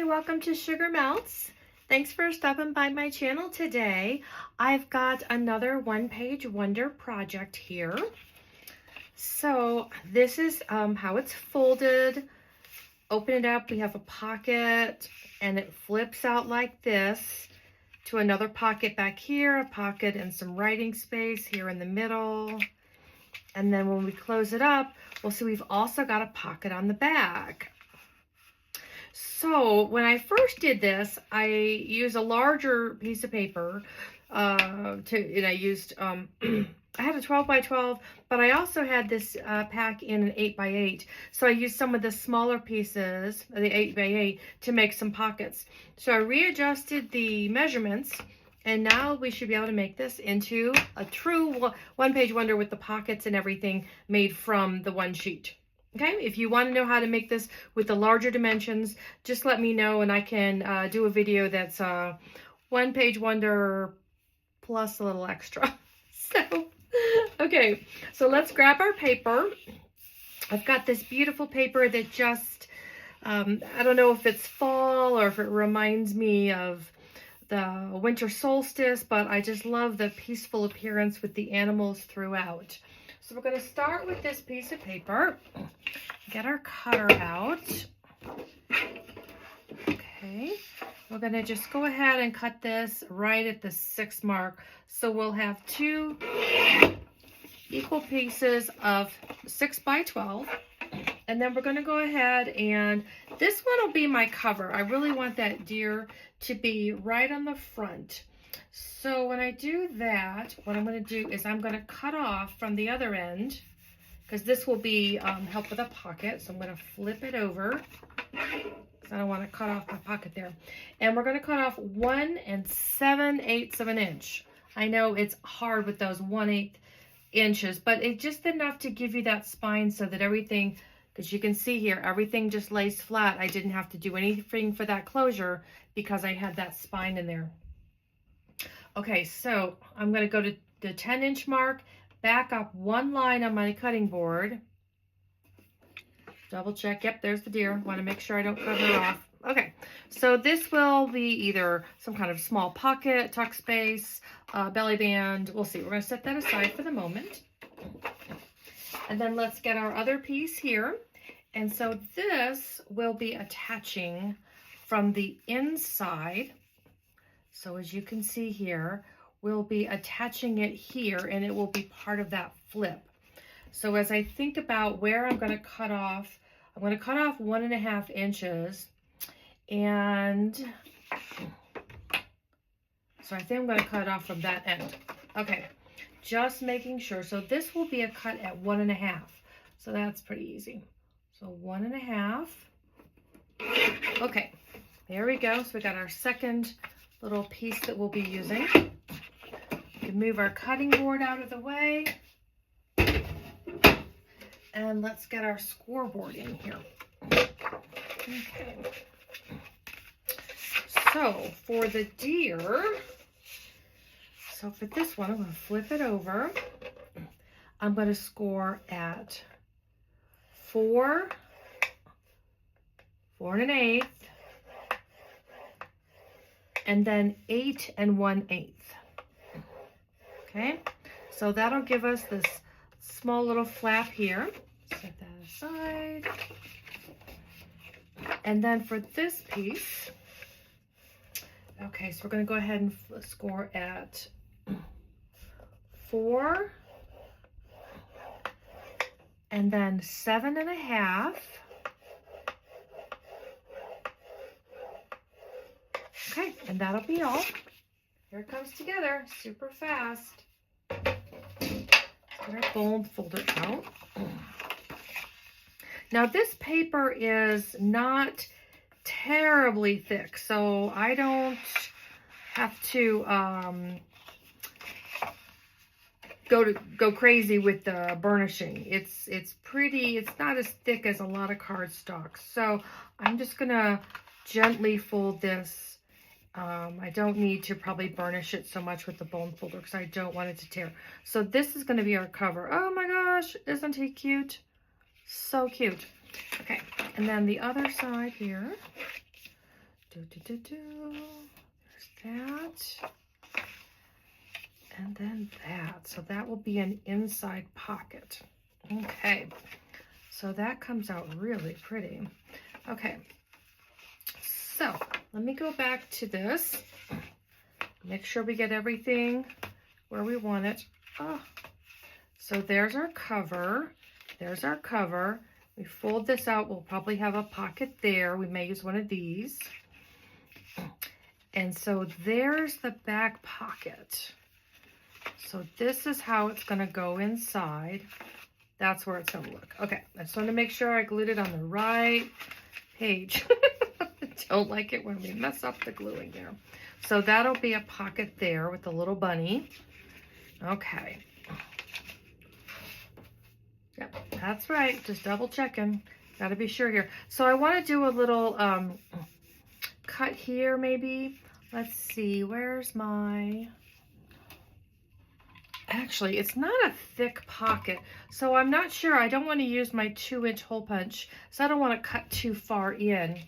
welcome to Sugar Melts. Thanks for stopping by my channel today. I've got another one-page wonder project here. So this is how it's folded. Open it up, we have a pocket, and it flips out like this to another pocket back here, a pocket and some writing space here in the middle. And then when we close it up, we'll see we've also got a pocket on the back. So when I first did this, I used a larger piece of paper and I used, I had a 12 by 12, but I also had this pack in an 8 by 8. So I used some of the smaller pieces, the 8 by 8, to make some pockets. So I readjusted the measurements, and now we should be able to make this into a true one-page wonder with the pockets and everything made from the one sheet. Okay, if you want to know how to make this with the larger dimensions, just let me know and I can do a video that's one-page wonder plus a little extra. So, okay, so let's grab our paper. I've got this beautiful paper that just, I don't know if it's fall or if it reminds me of the winter solstice, but I just love the peaceful appearance with the animals throughout. So we're going to start with this piece of paper, get our cutter out. Okay, we're going to just go ahead and cut this right at the 6 mark. So we'll have 2 equal pieces of 6 by 12. And then we're going to go ahead and this one will be my cover. I really want that deer to be right on the front. So when I do that, what I'm going to do is I'm going to cut off from the other end, because this will be help with a pocket. So I'm going to flip it over, because I don't want to cut off my pocket there. And we're going to cut off 1 7/8 of an inch. I know it's hard with those 1/8 inches, but it's just enough to give you that spine so that everything, because you can see here, everything just lays flat. I didn't have to do anything for that closure because I had that spine in there. Okay, so I'm going to go to the 10-inch mark, back up 1 line on my cutting board. Double check. Yep, there's the deer. Want to make sure I don't cut her off. Okay, so this will be either some kind of small pocket, tuck space, belly band. We'll see. We're going to set that aside for the moment. And then let's get our other piece here. And so this will be attaching from the inside. So as you can see here, we'll be attaching it here and it will be part of that flip. So as I think about where I'm going to cut off, I'm going to cut off 1.5 inches. And so I think I'm going to cut it off from that end. Okay, just making sure. So this will be a cut at 1.5. So that's pretty easy. So 1.5. Okay, there we go. So we got our second little piece that we'll be using. We can move our cutting board out of the way. And let's get our scoreboard in here. Okay. So for the deer, so for this one, I'm going to flip it over. I'm going to score at 4 1/8, and then 8 1/8. Okay, so that'll give us this small little flap here. Set that aside. And then for this piece, okay, so we're going to go ahead and score at 4 and then 7.5. Okay, and that'll be all. Here it comes together super fast. Let's get our bone folder out. Now this paper is not terribly thick, so I don't have to go crazy with the burnishing. It's not as thick as a lot of cardstock. So I'm just gonna gently fold this. I don't need to probably burnish it so much with the bone folder because I don't want it to tear. So this is going to be our cover. Oh my gosh, isn't he cute? So cute. Okay, and then the other side here, There's that. And then that. So that will be an inside pocket. Okay. So that comes out really pretty. Okay. So let me go back to this. Make sure we get everything where we want it. Oh. So there's our cover. There's our cover. We fold this out. We'll probably have a pocket there. We may use one of these. And so there's the back pocket. So this is how it's going to go inside. That's where it's going to look. Okay, I just want to make sure I glued it on the right page. Don't like it when we mess up the gluing there. So that'll be a pocket there with the little bunny. Okay. Yep, that's right. Just double checking. Got to be sure here. So I want to do a little cut here maybe. Let's see. Where's my... Actually, it's not a thick pocket, so I'm not sure. I don't want to use my 2-inch hole punch, so I don't want to cut too far in,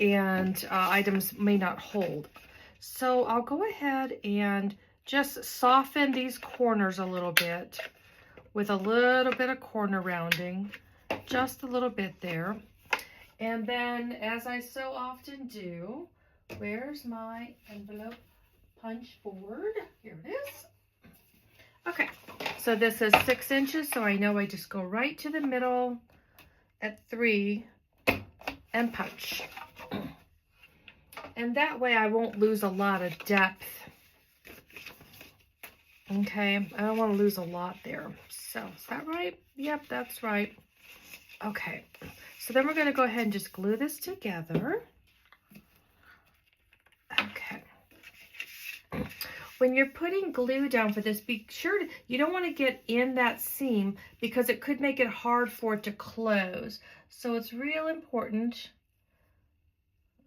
and items may not hold. So I'll go ahead and just soften these corners a little bit with a little bit of corner rounding, just a little bit there. And then, as I so often do, where's my envelope punch board? Here it is. Okay, so this is 6 inches, so I know I just go right to the middle at 3 and punch. And that way I won't lose a lot of depth. Okay, I don't want to lose a lot there. So, is that right? Yep, that's right. Okay, so then we're going to go ahead and just glue this together. Okay. When you're putting glue down for this, be sure you don't want to get in that seam because it could make it hard for it to close. So it's real important.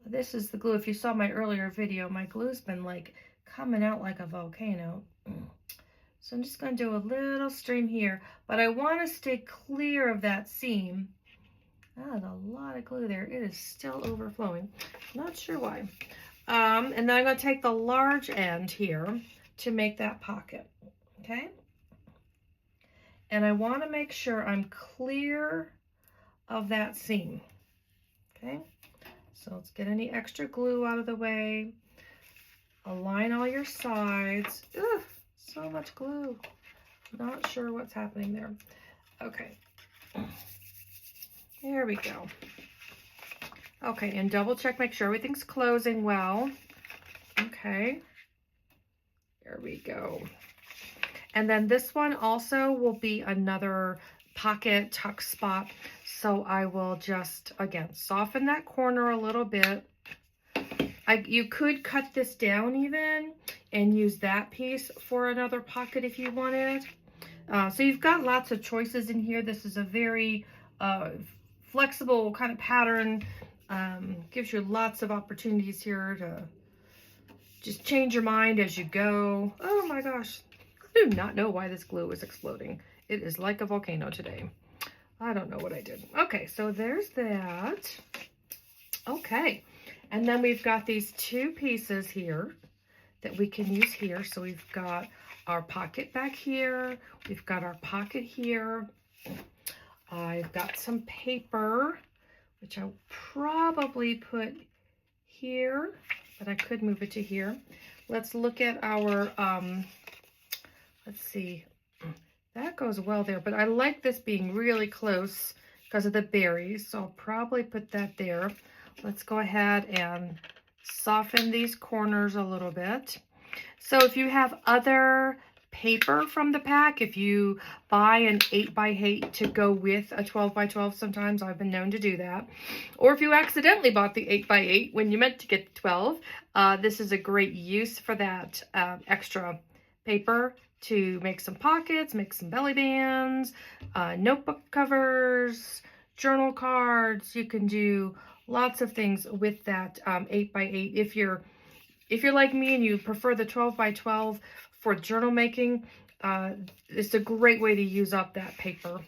This is the glue. If you saw my earlier video, my glue's been like coming out like a volcano. So I'm just going to do a little stream here, but I want to stay clear of that seam. Oh, there's a lot of glue there. It is still overflowing. Not sure why. And then I'm going to take the large end here to make that pocket, okay? And I want to make sure I'm clear of that seam, okay? So let's get any extra glue out of the way. Align all your sides. Ugh, so much glue. Not sure what's happening there. Okay. There we go. Okay, and double check, make sure everything's closing well. Okay, there we go. And then this one also will be another pocket tuck spot. So I will just, again, soften that corner a little bit. You could cut this down even and use that piece for another pocket if you wanted. So you've got lots of choices in here. This is a very flexible kind of pattern. Gives you lots of opportunities here to just change your mind as you go. Oh my gosh, I do not know why this glue is exploding. It is like a volcano today. I don't know what I did. Okay, so there's that. Okay, and then we've got these 2 pieces here that we can use here. So we've got our pocket back here. We've got our pocket here. I've got some paper, which I'll probably put here, but I could move it to here. Let's look at our, let's see, that goes well there, but I like this being really close because of the berries, so I'll probably put that there. Let's go ahead and soften these corners a little bit. So if you have other paper from the pack, if you buy an 8x8 to go with a 12x12, sometimes I've been known to do that, or if you accidentally bought the 8x8 when you meant to get the 12, this is a great use for that extra paper to make some pockets, make some belly bands, notebook covers, journal cards. You can do lots of things with that 8x8. If you're like me and you prefer the 12x12 for journal making, it's a great way to use up that paper.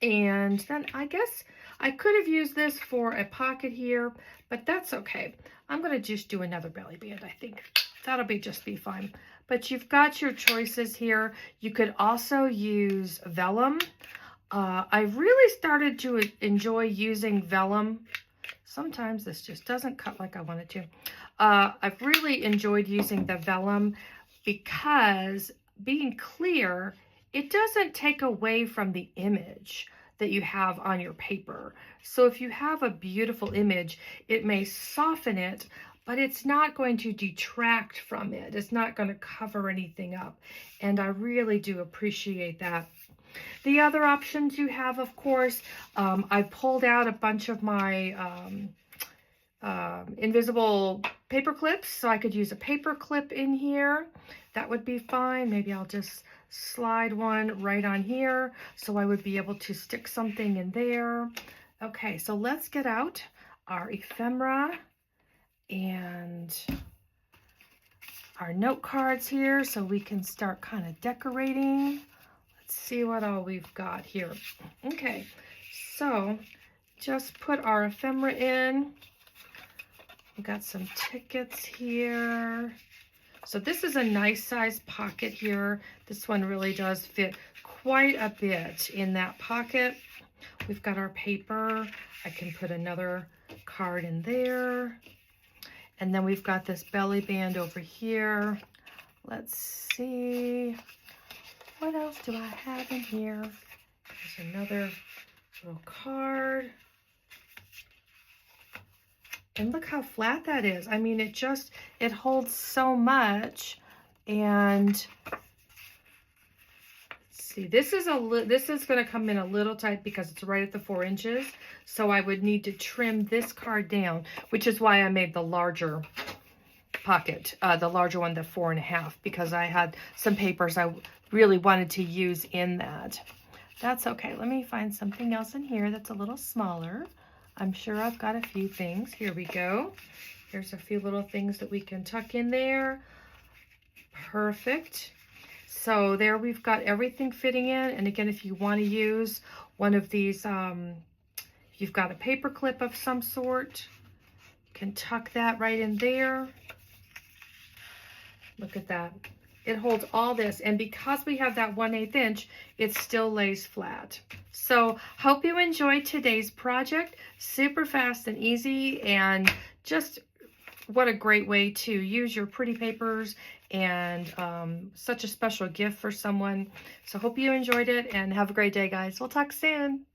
And then I guess I could have used this for a pocket here, but that's okay. I'm going to just do another belly band, I think. That'll just be fine. But you've got your choices here. You could also use vellum. I really started to enjoy using vellum. Sometimes this just doesn't cut like I want it to. I've really enjoyed using the vellum because being clear, it doesn't take away from the image that you have on your paper. So if you have a beautiful image, it may soften it, but it's not going to detract from it. It's not going to cover anything up. And I really do appreciate that. The other options you have, of course, I pulled out a bunch of my invisible paper clips, so I could use a paper clip in here. That would be fine. Maybe I'll just slide one right on here so I would be able to stick something in there. Okay, so let's get out our ephemera and our note cards here so we can start kind of decorating. Let's see what all we've got here. Okay, so just put our ephemera in. We've got some tickets here. So this is a nice size pocket here. This one really does fit quite a bit in that pocket. We've got our paper. I can put another card in there. And then we've got this belly band over here. Let's see. What else do I have in here? There's another little card. And look how flat that is. I mean, it holds so much. And let's see, this is going to come in a little tight because it's right at the 4 inches. So I would need to trim this card down, which is why I made the larger pocket, the larger one, the 4.5, because I had some papers I really wanted to use in that. That's okay. Let me find something else in here that's a little smaller. I'm sure I've got a few things. Here we go. Here's a few little things that we can tuck in there. Perfect. So there we've got everything fitting in. And again, if you want to use one of these, you've got a paper clip of some sort, you can tuck that right in there. Look at that. It holds all this, and because we have that 1/8 inch, it still lays flat. So hope you enjoyed today's project. Super fast and easy, and just what a great way to use your pretty papers, and such a special gift for someone. So hope you enjoyed it, and have a great day, guys. We'll talk soon.